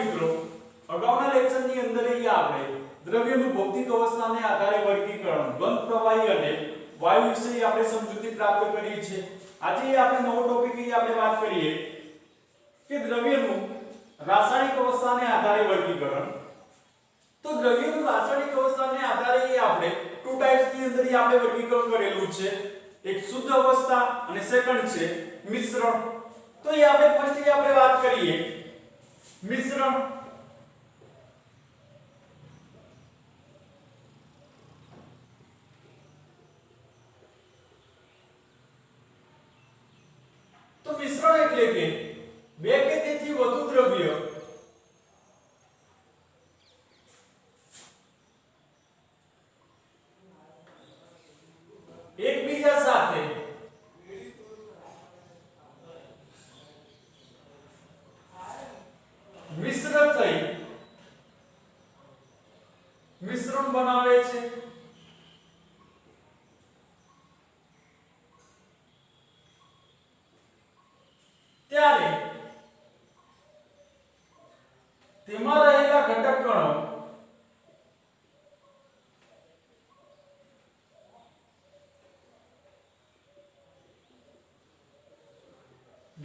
મિત્રો, અગાઉના લેક્ચરની અંદર આપણે દ્રવ્યનું ભૌતિક અવસ્થાને આધારે વર્ગીકરણ, ઘન, પ્રવાહી અને વાયુ વિશે આપણે સમજૂતી પ્રાપ્ત કરી છે. આજે આપણે નવો ટોપિક આપણે વાત કરીએ કે દ્રવ્યનું રાસાયણિક અવસ્થાને આધારે વર્ગીકરણ. તો દ્રવ્યનું રાસાયણિક અવસ્થાને આધારે આપણે ટુ ટાઇપ્સ ની અંદર આપણે વર્ગીકરણ કરેલું છે. એક શુદ્ધ અવસ્થા અને સેકન્ડ છે મિશ્રણ. તો એ આપણે ફર્સ્ટ આપણે વાત કરીએ મિશ્રણ. તો મિશ્રણ એટલે કે બે કે તેથી વધુ દ્રવ્ય એકબીજા સાથે મિશ્ર થઈ મિશ્રણ બનાવે છે. ત્યારે તેમાં રહેલા ઘટક કણો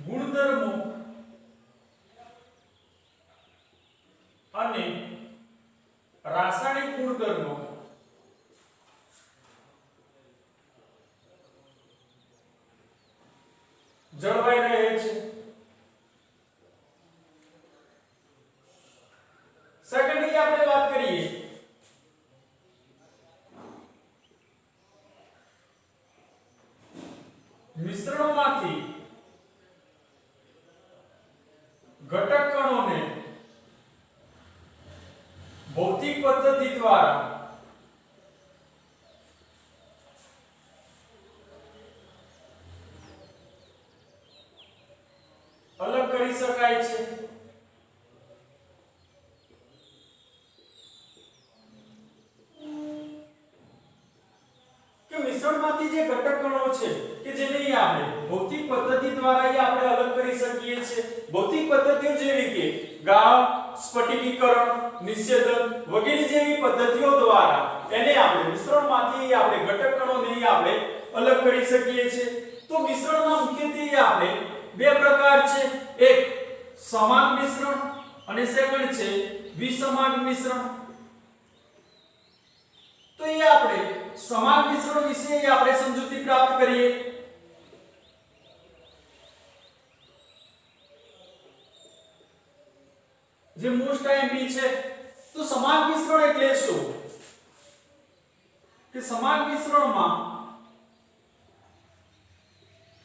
ગુણધર્મો અને રાસાયણિક ગુણધર્મો જળવાઈ રહે છે. સેકન્ડલી આપણે વાત કરીએ મિશ્રણમાંથી ઘટક કણોને ભૌતિક પદ્ધતિ દ્વારા અલગ કરી શકાય છે. કે મિશ્રણમાંથી જે ઘટક કણો છે કે જેને આપણે ભૌતિક પદ્ધતિ દ્વારા આપણે અલગ કરી શકીએ છીએ. ભૌતિક પદ્ધતિઓ જેવી કે ગાળણ, સ્ફટિકીકરણ, નિષેધન વગેરે જેવી પદ્ધતિઓ દ્વારા એને આપણે મિશ્રણમાંથી આપણે ઘટક કણોને આપણે અલગ કરી શકીએ છીએ. તો મિશ્રણના મુખ્યત્વે આપણે બે પ્રકાર છે. એક સમાન મિશ્રણ અને સેકન્ડ છે વિસમાન મિશ્રણ. તો એ આપણે સમાન મિશ્રણ વિશે આપણે સમજૂતી પ્રાપ્ત કરીએ. જે મોસ્ટ આઈએમપી છે. તો સમાન મિશ્રણ એટલે શું? કે સમાન મિશ્રણમાં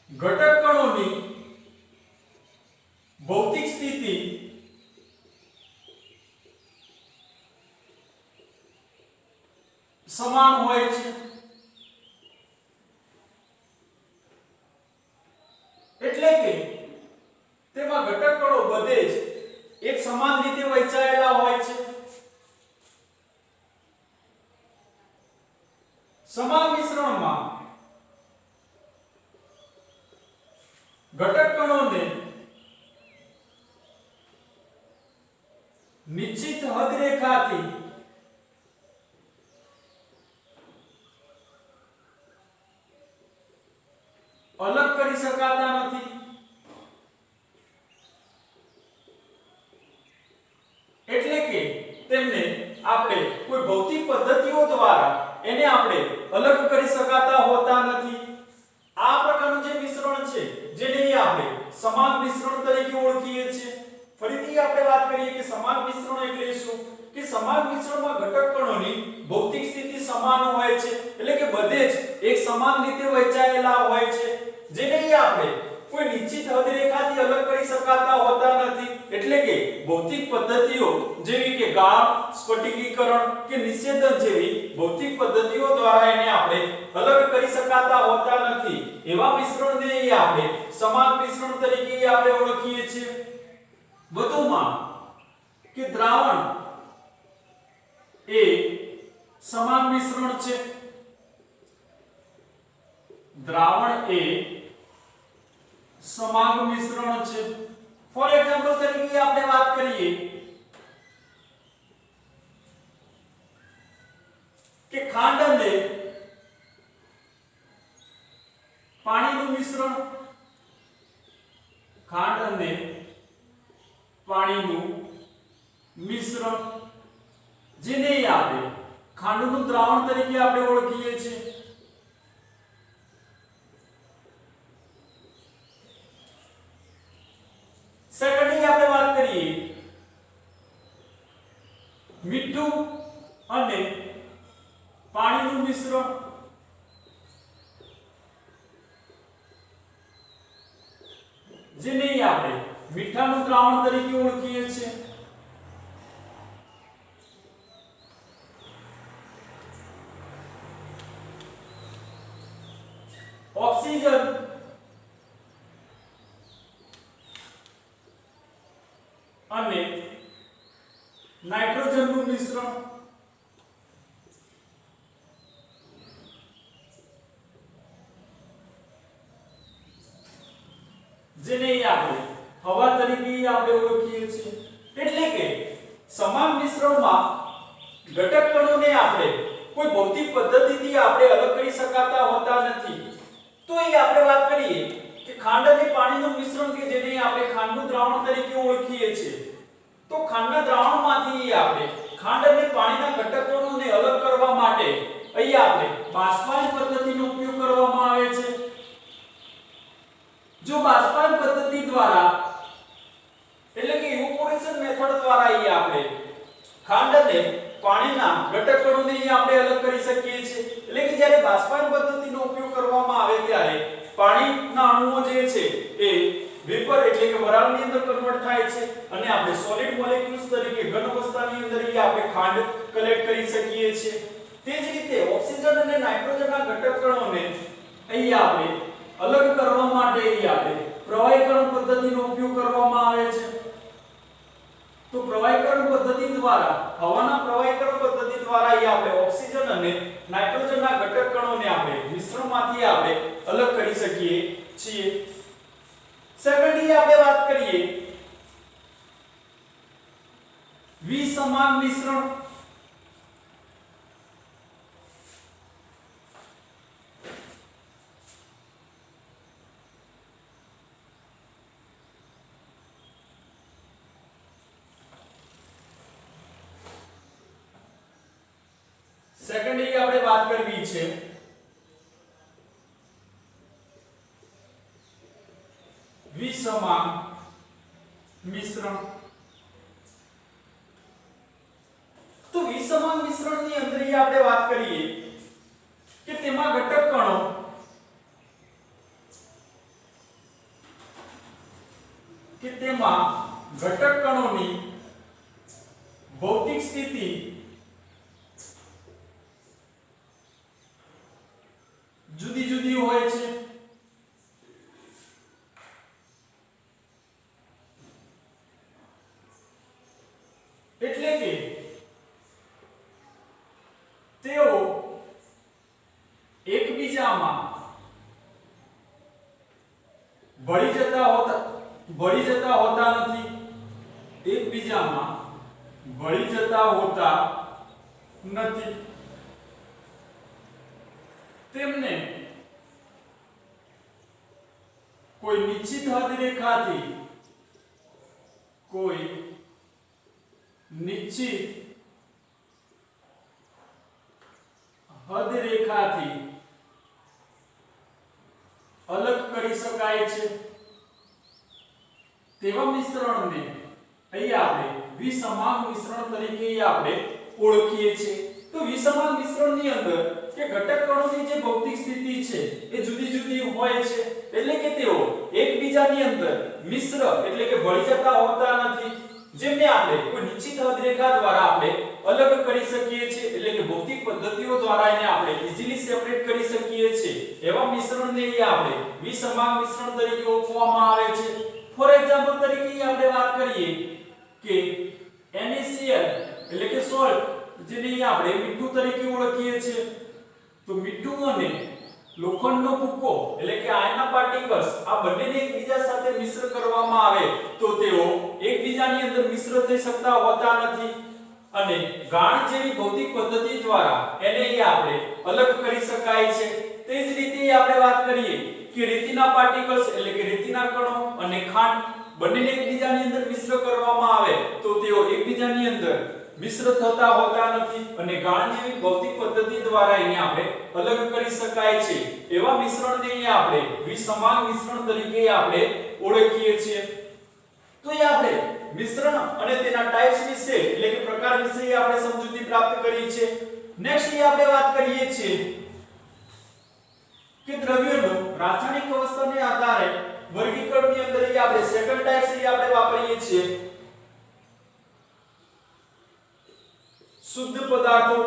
ઘટક કણોની ભૌતિક સ્થિતિ સમાન હોય છે. એટલે કે તેમાં ઘટક કણો બધે જ એક સમાન રીતે વહેંચાયેલા હોય છે. સમાન મિશ્રણમાં ઘટક કણોને નિશ્ચિત હદ રેખાથી અલગ કરી શકાતા નથી. એટલે કે તેમને આપણે કોઈ ભૌતિક પદ્ધતિઓ દ્વારા એને આપણે અલગ કરી શકાતા હોતા નથી. આ પ્રકારનું જે મિશ્રણ છે જેને આપણે સમાન મિશ્રણ તરીકે ઓળખીએ છીએ. ફરીથી આપણે વાત કરીએ કે સમાન મિશ્રણ એટલે શું? કે સમાન મિશ્રણમાં ઘટક કણોની ભૌતિક સ્થિતિ સમાન હોય છે. એટલે કે બધે જ એક સમાન રીતે વહેંચાયેલા હોય છે. જેને આપણે કોઈ નિશ્ચિત હદ રેખાથી અલગ કરી શકાતા હોતા નથી. એટલે કે ભૌતિક પદ્ધતિઓ જેવી કે ગાળણ, સ્ફટિકીકરણ કે નિષેધન જેવી ભૌતિક પદ્ધતિઓ દ્વારા એને આપણે અલગ કરી શકાતા હોતા નથી. એવા મિશ્રણને આપણે સમાન મિશ્રણ તરીકે આપણે ઓળખીએ છીએ. વધુમાં કે દ્રાવણ એ સમાન મિશ્રણ છે. દ્રાવણ એ સમાન મિશ્રણ છે. ફોર એક્ઝામ્પલ તરીકે આપણે વાત કરીએ કે ખાંડ અને પાણીનું મિશ્રણ, ખાંડ અને પાણીનું મિશ્રણ, જેને આપણે ખાંડનું દ્રાવણ તરીકે આપણે ઓળખીએ છીએ. સેકન્ડલી આપણે વાત કરીએ મીઠું અને પાણીનું મિશ્રણ, જેને આપણે મીઠાનું દ્રાવણ તરીકે ઓળખીએ છીએ. ઓક્સિજન અને નાઇટ્રોજનનું મિશ્રણ, જેને આપણે હવા તરીકે આપણે ઓળખીએ છીએ. એટલે કે સમાન મિશ્રણમાં ઘટક કણોને આપણે કોઈ ભૌતિક પદ્ધતિથી આપણે અલગ કરી શકાતા હોતા નથી. તો એ આપણે વાત કરીએ કે ખાંડ અને પાણીનું મિશ્રણ કે જેને આપણે ખાંડનું દ્રાવણ તરીકે ઓળખીએ છીએ. તો ખાંડના દ્રાવણમાંથી આપણે ખાંડ અને પાણીના ઘટક કણોને અલગ કરવા માટે અહીં આપણે બાષ્પાયન પદ્ધતિનો ઉપયોગ કરવામાં આવે છે. જો બાષ્પાયન પદ્ધતિ દ્વારા એટલે કે ઇવેપોરેશન મેથડ દ્વારા અહીં આપણે ખાંડ અને પાણીના ઘટક કણોને અહીં આપણે અલગ કરી શકીએ છીએ. એટલે કે જ્યારે બાષ્પાયન પદ્ધતિનો ઉપયોગ કરવામાં આવે ત્યારે પાણીના અણુઓ જે છે એ વેપર એટલે કે વરાળની અંદર કન્વર્ટ થાય છે અને આપણે સોલિડ મોલેક્યુલ્સ તરીકે ઘન અવસ્થાની અંદર અહીં આપણે ખાંડ કલેક્ટ કરી શકીએ છીએ. તે જ રીતે ઓક્સિજન અને નાઇટ્રોજનના ઘટક કણોને અહીં આપણે અલગ કરવા માટે અહીં આપણે પ્રવાહીકરણ પદ્ધતિનો ઉપયોગ કરવામાં આવે છે. તો પ્રવાહીકરણ પદ્ધતિ દ્વારા હવાના પ્રવાહીકરણ પદ્ધતિ દ્વારા અહીં આપણે ઓક્સિજન અને નાઇટ્રોજનના ઘટક કણોને આપણે મિશ્રણમાંથી આપણે અલગ કરી શકીએ છીએ. સેકન્ડલી આપણે વાત કરીએ વિસમાન મિશ્રણ. સેકન્ડલી આપણે વાત કરવી છે વિસમાન મિશ્રણ. તો વિસમાન મિશ્રણની અંદર આપણે વાત કરીએ કે તેમાં ઘટક કણો કણોની ભૌતિક સ્થિતિ જુદી જુદી હોય છે. એટલે કે તેઓ એકબીજામાં ભળી જતા હોતા નથી. એકબીજામાં ભળી જતા હોતા નથી. તેમને કોઈ નિશ્ચિત હદ રેખાથી અલગ કરી શકાય છે. તેવા મિશ્રણને અહીં આપણે વિસમાન મિશ્રણ તરીકે આપણે ઓળખીએ છીએ. તો વિસમાન મિશ્રણની અંદર કે ઘટક કણોની જે ભૌતિક સ્થિતિ છે એ જુદી જુદી હોય છે. એટલે કે તેઓ એકબીજાની અંદર મિશ્ર એટલે કે ભળી જતા હોતા નથી. જેમને આપણે કોઈ નિશ્ચિત હદરેખા દ્વારા આપણે અલગ કરી શકીએ છીએ. એટલે કે ભૌતિક પદ્ધતિઓ દ્વારા એને આપણે ઈઝીલી સેપરેટ કરી શકીએ છીએ. એવા મિશ્રણને આપણે વિસમાન મિશ્રણ તરીકે ઓળખવામાં આવે છે. ફોર એક્ઝામ્પલ તરીકે આપણે વાત કરીએ કે NaCl એટલે કે સોલ્ટ જેને આપણે મીઠું તરીકે ઓળખીએ છીએ. તો મીઠું અને લોખંડનો ભૂક્કો એટલે કે આયર્નના પાર્ટિકલ્સ આ બંનેને એકબીજા સાથે મિશ્ર કરવામાં આવે તો તેઓ એકબીજાની અંદર મિશ્ર થઈ શકતા હોતા નથી. અને ગાણ જેવી ભૌતિક પદ્ધતિ દ્વારા એને આપણે અલગ કરી શકાય છે. તે જ રીતે આપણે વાત કરીએ કે રેતીના પાર્ટિકલ્સ એટલે કે રેતીના કણો અને ખાંડ બંનેને એકબીજાની અંદર મિશ્ર કરવામાં આવે તો તેઓ એકબીજાની અંદર મિશ્ર થતા હોતા નથી અને ગાણ જેવી ભૌતિક પદ્ધતિ દ્વારા એને આપણે અલગ કરી શકાય છે. એવા મિશ્રણને આપણે વિસમાન મિશ્રણ તરીકે આપણે ઓળખીએ છીએ. તો એ આપણે મિશ્રણ અને તેના ટાઇપ્સ વિશે એટલે કે પ્રકાર વિશે આપણે સમજૂતી પ્રાપ્ત કરી છે. નેક્સ્ટ એ આપણે વાત કરીએ છીએ કે દ્રવ્યનો રાસાયણિક અવસ્થાને આધારે વર્ગીકરણની અંદર આપણે સેકન્ડ ટાઇપ છે આપણે વાપરીએ છીએ શુદ્ધ પદાર્થો.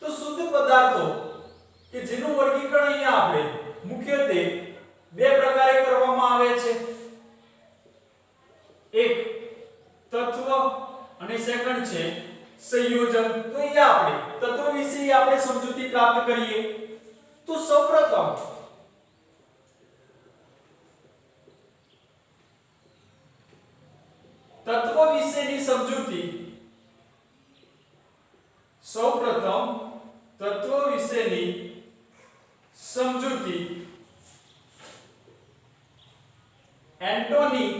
તો શુદ્ધ પદાર્થો કે જેનું વર્ગીકરણ અહીંયા આપણે મુખ્યત્વે બે પ્રકારે કરવામાં આવે છે. એક તત્વ અને સેકન્ડ છે સંયોજન. તો અહીંયા આપણે તત્વ વિશે આપણે સમજૂતી પ્રાપ્ત કરીએ. તો સૌપ્રથમ તત્વ વિશેની સમજૂતી એન્ટોની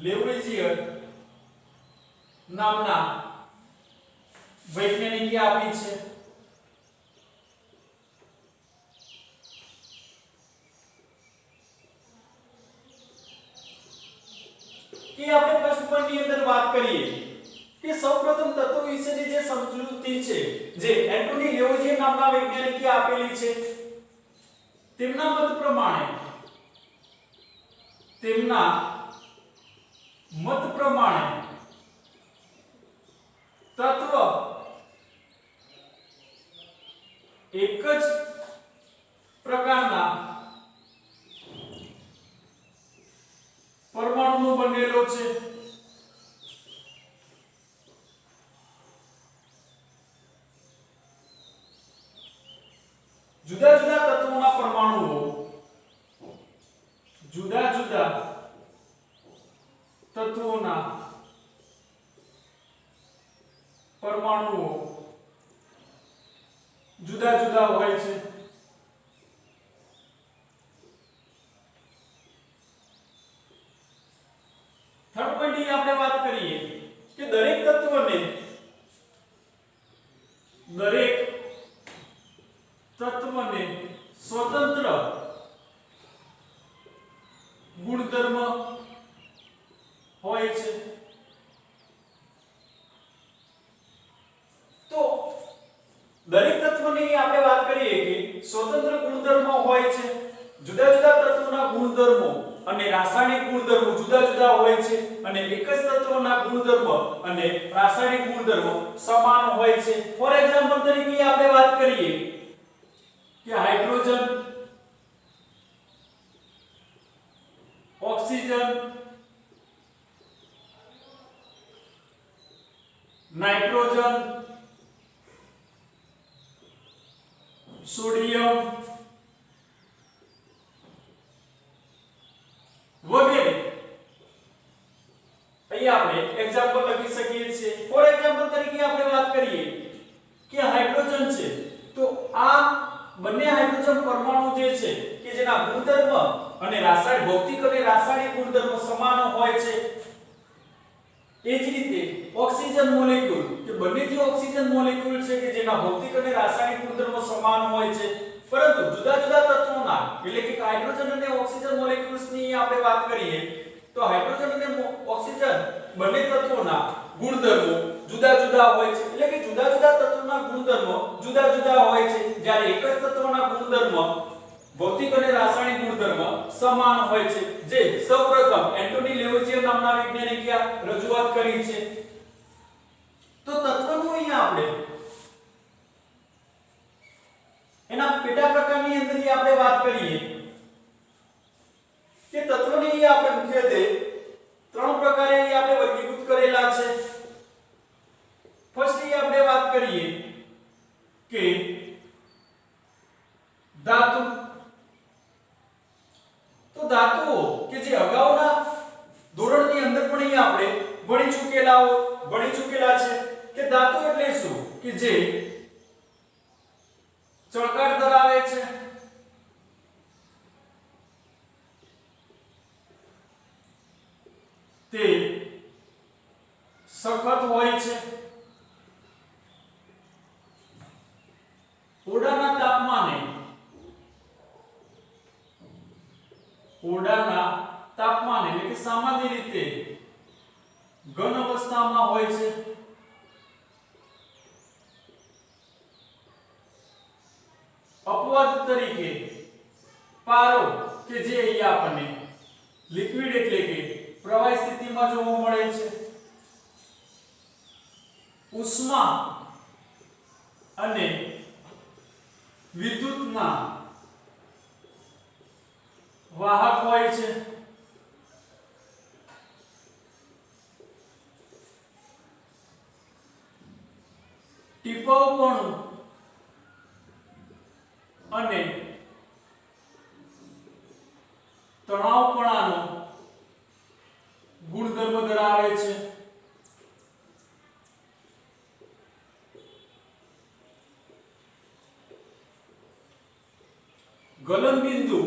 લેવોઝિયર નામના વૈજ્ઞાનિકે આપી છે. કે આપણે ફર્સ્ટ પોઈન્ટની અંદર વાત કરીએ કે સૌપ્રથમ તત્વો વિશેની જે સમજૂતી છે જે એન્ટોની લેવોઝિયર નામના વૈજ્ઞાનિકે આપેલી છે તેમના મત પ્રમાણે તત્વ એક જ પ્રકારના પરમાણુનો બનેલો છે. જુદા જુદા તત્વોના પરમાણુઓ જુદા જુદા હોય છે. થર્ડ પોઈન્ટ ની આપણે વાત કરીએ કે દરેક તત્વને સ્વતંત્ર ગુણધર્મ હોય છે. તો દરેક તત્વની આપણે વાત કરીએ કે સ્વતંત્ર ગુણધર્મ હોય છે. જુદા જુદા તત્વોના ગુણધર્મો અને રાસાયણિક ગુણધર્મો જુદા જુદા હોય છે અને એક જ તત્વના ગુણધર્મ અને રાસાયણિક ગુણધર્મો સમાન હોય છે. ફોર એક્ઝામ્પલ તરીકે આપણે વાત કરીએ કે હાઇડ્રોજન, ઓક્સિજન, નાઇટ્રોજન, સોડિયમ વગેરે. અહીંયા આપણે એક્ઝામ્પલ લખી શકીએ છીએ. ફોર એક્ઝામ્પલ તરીકે આપણે વાત કરીએ કે હાઇડ્રોજન છે તો આ બંને હાઇડ્રોજન પરમાણુ જે છે કે જેના ગુણધર્મ અને રાસાયણિક ભૌતિક અને રાસાયણિક ગુણધર્મ સમાન હોય છે. એ જ રીતે ઓક્સિજન મોલેક્યુલ કે બંને જે ઓક્સિજન મોલેક્યુલ છે કે જેના ભૌતિક અને રાસાયણિક ગુણધર્મ સમાન હોય છે પરંતુ જુદા જુદા તત્વોના એટલે કે હાઇડ્રોજન અને ઓક્સિજન મોલેક્યુલ્સની આપણે વાત કરીએ તો હાઇડ્રોજન અને ઓક્સિજન બંને તત્વોના ગુણધર્મો જુદા જુદા હોય છે. એટલે કે જુદા જુદા તત્વોના ગુણધર્મો જુદા જુદા હોય છે જ્યારે એક જ તત્વના ગુણધર્મ ભૌતિક અને રાસાયણિક ગુણધર્મ સમાન હોય છે જે સૌપ્રથમ એન્ટોની લેવોઝિયર નામના વૈજ્ઞાનિકે રજૂઆત કરી છે. તો તત્વનું અહીંયા આપણે એના પેટા પ્રકારની અંદર આપણે વાત કરીએ કે તત્વોને આપણે મુખ્યત્વે ત્રણ પ્રકારે આપણે વર્ગીકૃત કરેલા છે. ફર્સ્ટ આપણે વાત કરીએ કે જે ચળકાટ ધરાવે છે, તે સખત હોય છે, ઓરડાના તાપમાને એટલે કે સામાન્ય રીતે ઘન અવસ્થામાં હોય છે, અપવાદ તરીકે પારો કે જે અહીંયા આપણને લિક્વિડ એટલે કે પ્રવાહી સ્થિતિમાં જોવા મળે છે, ઉષ્મા અને વિદ્યુતના વાહક હોય છે, ટીપાવપણું અને તણાવપણાનો ગુણધર્મ ધરાવે છે, ગલનબિંદુ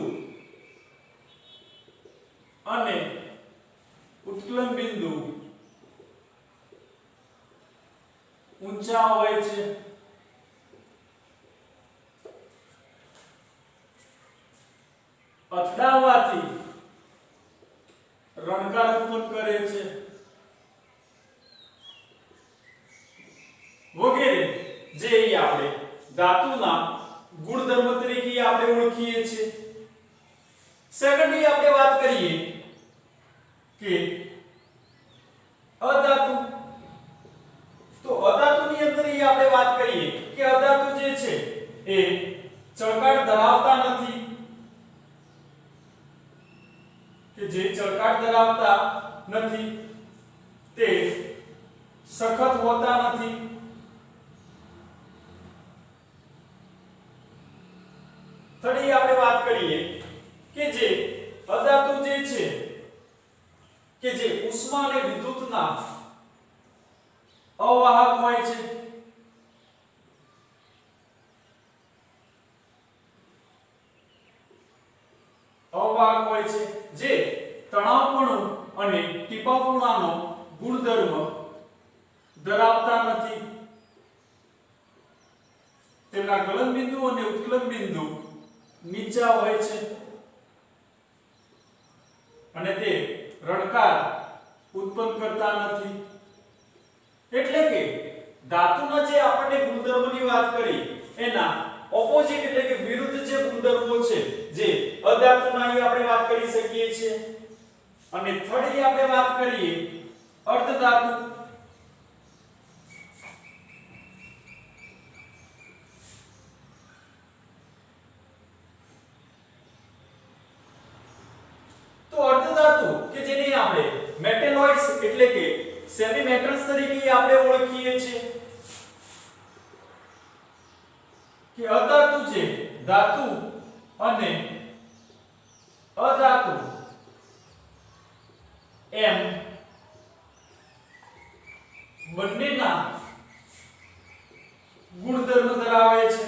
અને ઉત્કલન બિંદુ ઊંચા હોય છે, અથડાવાથી રણકાર ઉત્પન્ન કરે છે, વગેરે જે આપણે ધાતુના ગુણધર્મ તરીકે આપણે ઓળખીએ છીએ. સેકન્ડલી આપણે વાત કરીએ કે અધાતુ. તો અધાતુની અંદર આપણે વાત કરીએ કે અધાતુ જે છે એ ચળકાટ ધરાવતા નથી, કે જે ચળકાટ ધરાવતા નથી, તે સખત હોતા નથી, થર્ડલી આપણે વાત કરીએ કે જે અધાતુ જે છે કે જે ઉષ્મા અને વિદ્યુતના અવાહક હોય છે, જે તણાવપણું અને ટીપાવપણાનો ગુણધર્મ ધરાવતા નથી, તેમના ગલન બિંદુ અને ઉત્કલન બિંદુ નીચા હોય છે અને તે રણકાર ઉત્પન્ન કરતા નથી. એટલે કે ધાતુના જે આપણને ગુણધર્મની વાત કરી એના ઓપોઝિટ એટલે કે વિરુદ્ધ જે ગુણધર્મો છે જે અધાતુના અહીં આપણે વાત કરી શકીએ છીએ. અને થર્ડલી આપણે વાત કરીએ અર્ધધાતુ. તો અર્ધધાતુ કે જેને આપણે મેટેલોઇડ્સ એટલે કે સેમી મેટલ્સ તરીકે આપણે ઓળખીએ છીએ, કે અધાતુ છે ધાતુ અને અધાતુ એમ બંનેના ગુણધર્મ ધરાવે છે.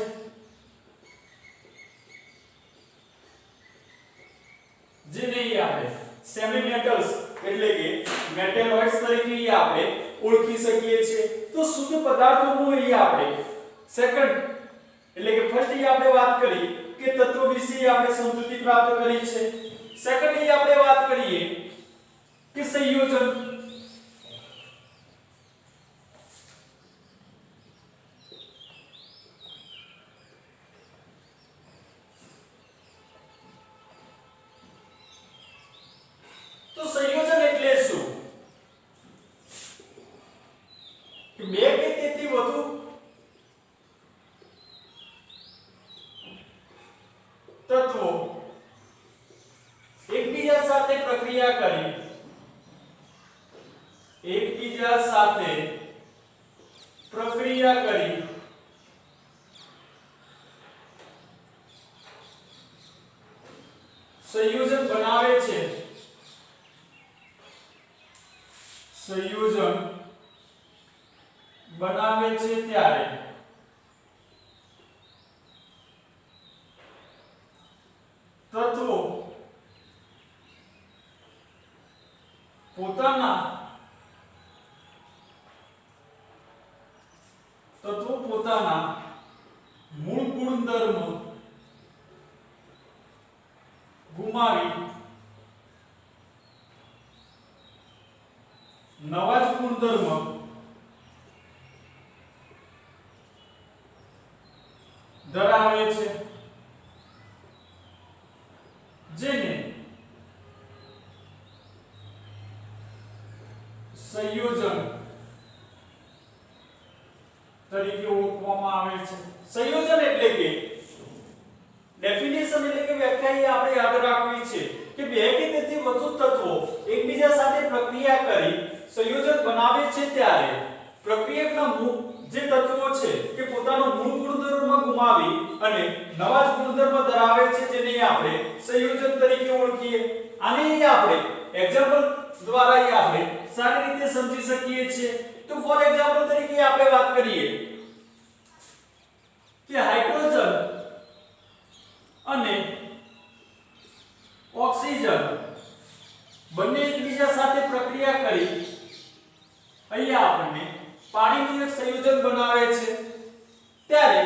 જેને આપણે સેમી મેટલ્સ એટલે કે મેટેલોઇડ્સ તરીકે આપણે ઓળખી શકીએ છીએ. તો શુદ્ધ પદાર્થોનું અહીં આપણે સેકન્ડ એટલે કે ફર્સ્ટ આપણે વાત કરી કે તત્વ વિશે આપણે સમજૂતી પ્રાપ્ત કરી છે. સેકન્ડલી આપણે વાત કરીએ કે સંયોજન. તો સંયોજન એટલે શું? કે બે કે તેથી વધુ તત્વો એકબીજા સાથે પ્રક્રિયા કરી સંયોજન બનાવે છે. સંયોજન બનાવે છે ત્યારે પોતાના તત્વો પોતાના મૂળ ગુણધર્મ ગુમાવી નવા જ ગુણધર્મ ધરાવે છે, જેને સંયોજન તરીકે ઓળખવામાં આવે છે। સંયોજન એટલે કે ડેફિનેશન એટલે કે વ્યાખ્યા આપણે યાદ રાખવી છે કે બે કે તેથી વધુ તત્વો એકબીજા સાથે પ્રક્રિયા કરી સંયોજન બનાવે છે ત્યારે પ્રક્રિયકના જે તત્વો છે કે પોતાનો મૂળ ગુણધર્મ ગુમાવી અને નવા જ ગુણધર્મ ધરાવે છે, જેને આપણે સંયોજન તરીકે ઓળખીએ। આને આપણે એક્ઝામ્પલ દ્વારા આપણે સારી રીતે સમજી શકીએ છીએ। તો ફોર એક્ઝામ્પલ તરીકે આપણે વાત કરીએ કે હાઇડ્રોજન અને ઓક્સિજન બંને એકબીજા સાથે પ્રક્રિયા કરી અહીંયા આપણને પાણીનું એક સંયોજન બનાવે છે, ત્યારે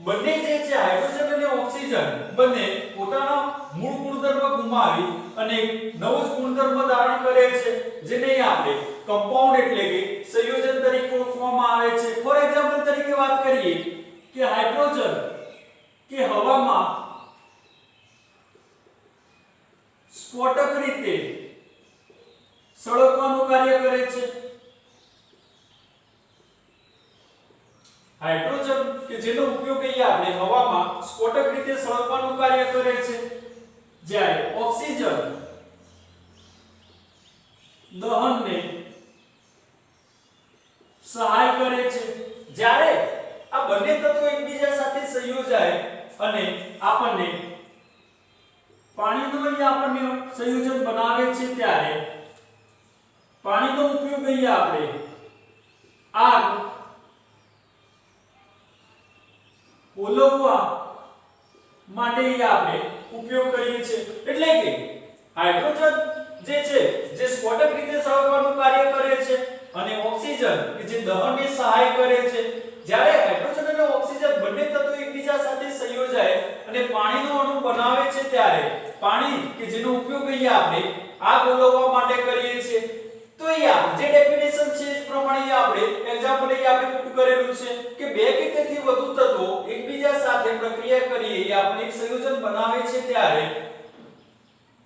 બંને જે છે હાઇડ્રોજન અને ઓક્સિજન બંને પોતાનો મૂળ ગુણધર્મ ગુમાવી અને નવો જ ગુણધર્મ ધારણ કરે છે, જેને આપણે કમ્પાઉન્ડ એટલે કે સંયોજન તરીકે ઓળખવામાં આવે છે। ફોર એક્ઝામ્પલ તરીકે વાત કરીએ કે હાઇડ્રોજન કે હવામાં સ્ફોટક રીતે સળગવાનું કાર્ય કરે છે। હાઇડ્રોજન કે જેનો ઉપયોગ આપણે હવામાં સ્ફોટક રીતે સળગવાનું કાર્ય કરે છે, જ્યારે ઓક્સિજન દહનને સહાય કરે છે। જ્યારે આ બંને તત્વો એકબીજા સાથે સંયોજાય અને આપણને પાણીનું આપણને સંયોજન બનાવે છે, ત્યારે પાણીનો ઉપયોગ આપણે આગ ઓલવવા માટે આપણે ઉપયોગ કરીએ છીએ। એટલે કે હાઇડ્રોજન જે છે જે સ્ફોટક રીતે સળગવાનું કાર્ય કરે છે અને ઓક્સિજન કે જે દહનને સહાય કરે છે। જ્યારે હાઇડ્રોજન અને ઓક્સિજન બંને તત્વો એકબીજા સાથે સંયોજાય અને પાણીનો અણુ બનાવે છે, ત્યારે પાણી કે જેનો ઉપયોગ આપણે આગ ઓલવવા માટે કરીએ છીએ। તો અહીંયા જે ડેફિનેશન છે એ પ્રમાણે આપણે એક્ઝામ્પલ આપણે પુટ કરેલું છે કે બે કે તેથી વધુ તત્વો એકબીજા સાથે પ્રક્રિયા કરી આપણે એક સંયોજન બનાવે છે, ત્યારે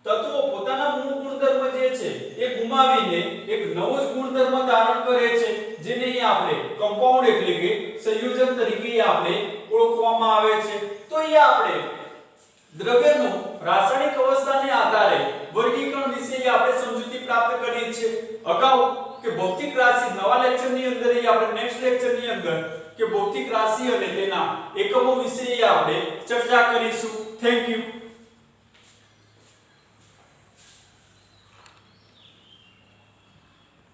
તત્વો પોતાના મૂળ ગુણધર્મ જે છે એ ગુમાવીને એક નવો જ ગુણધર્મ ધારણ કરે છે, જેને આપણે કમ્પાઉન્ડ એટલે કે સંયોજન તરીકે આપણે ઓળખવામાં આવે છે। તો અહીંયા આપણે દ્રવ્યનું રાસાયણિક અવસ્થાને આધારે વર્ગીકરણ વિશે આપણે સમજૂતી પ્રાપ્ત કરી છે। અગાઉ કે ભૌતિક રાશિ નવા લેક્ચરની અંદર આપણે નેક્સ્ટ લેક્ચરની અંદર કે ભૌતિક રાશિ અને તેના એકમો વિશે આપણે ચર્ચા કરીશું। Thank you.